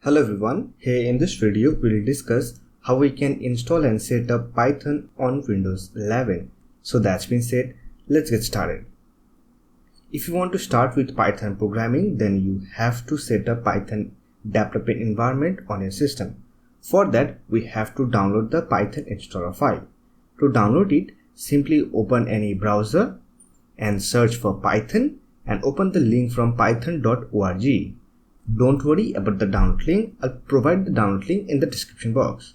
Hello everyone, here in this video we will discuss how we can install and set up Python on Windows 11. So that's been said, let's get started. If you want to start with Python programming, then you have to set up Python development environment on your system. For that, we have to download the Python installer file. To download it, simply open any browser and search for Python and open the link from python.org. Don't worry about the download link, I'll provide the download link in the description box.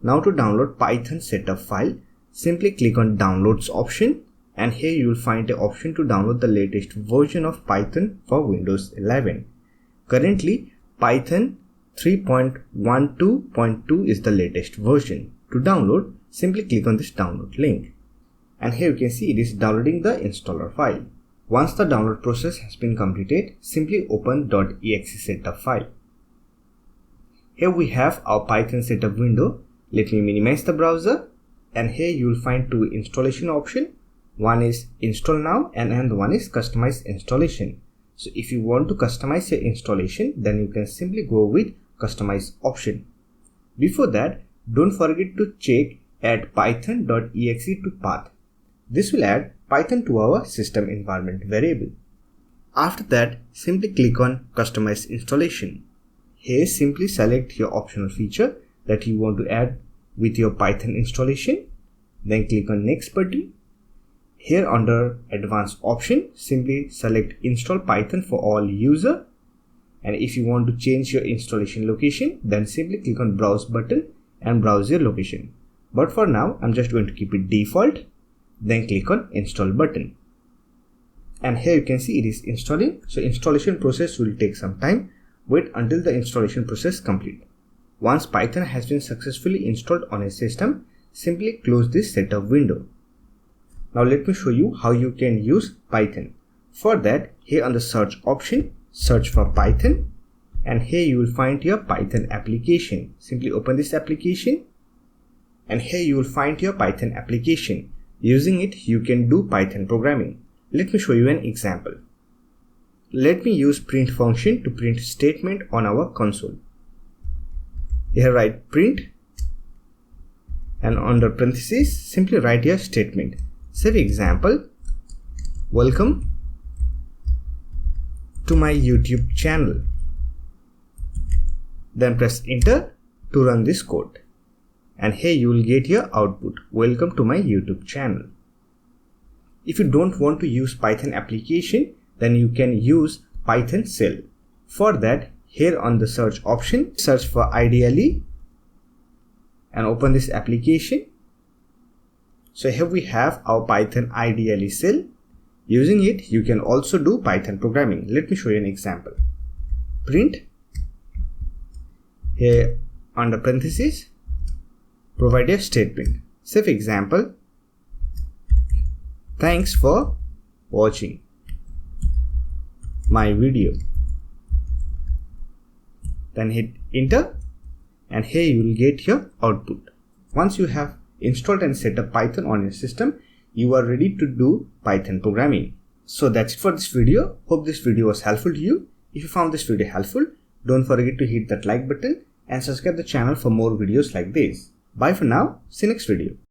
Now to download Python setup file, simply click on downloads option and here you will find the option to download the latest version of Python for Windows 11. Currently, Python 3.12.2 is the latest version. To download, simply click on this download link. And here you can see it is downloading the installer file. Once the download process has been completed, simply open .exe setup file. Here we have our Python setup window. Let me minimize the browser and here you will find two installation options. One is install now and another one is customize installation. So if you want to customize your installation, then you can simply go with customize option. Before that, don't forget to check add python.exe to path. This will add Python to our system environment variable. After that, simply click on Customize Installation. Here simply select your optional feature that you want to add with your Python installation. Then click on Next button. Here under Advanced option, simply select Install Python for all user. And if you want to change your installation location, then simply click on Browse button and browse your location. But for now, I'm just going to keep it default. Then click on install button and here you can see it is installing. So installation process will take some time. Wait until the installation process complete. Once Python has been successfully installed on a system, simply close this setup window. Now let me show you how you can use Python. For that, here on the search option, search for Python and here you will find your Python application. Simply open this application and here you will find your Python application. Using it, you can do Python programming. Let me show you an example. Let me use print function to print statement on our console. Here write print and under parentheses, simply write your statement. Say example, welcome to my YouTube channel. Then press enter to run this code. And here you will get your output, welcome to my YouTube channel. If you don't want to use Python application, then you can use Python shell. For that, here on the search option, search for IDLE and open this application. So here we have our Python IDLE shell. Using it, you can also do Python programming. Let me show you an example. Print, here under parentheses, provide a statement. Say for example, thanks for watching my video. Then hit enter and here you will get your output. Once you have installed and set up Python on your system, you are ready to do Python programming. So that's it for this video. Hope this video was helpful to you. If you found this video helpful, don't forget to hit that like button and subscribe the channel for more videos like this. Bye for now, see you next video.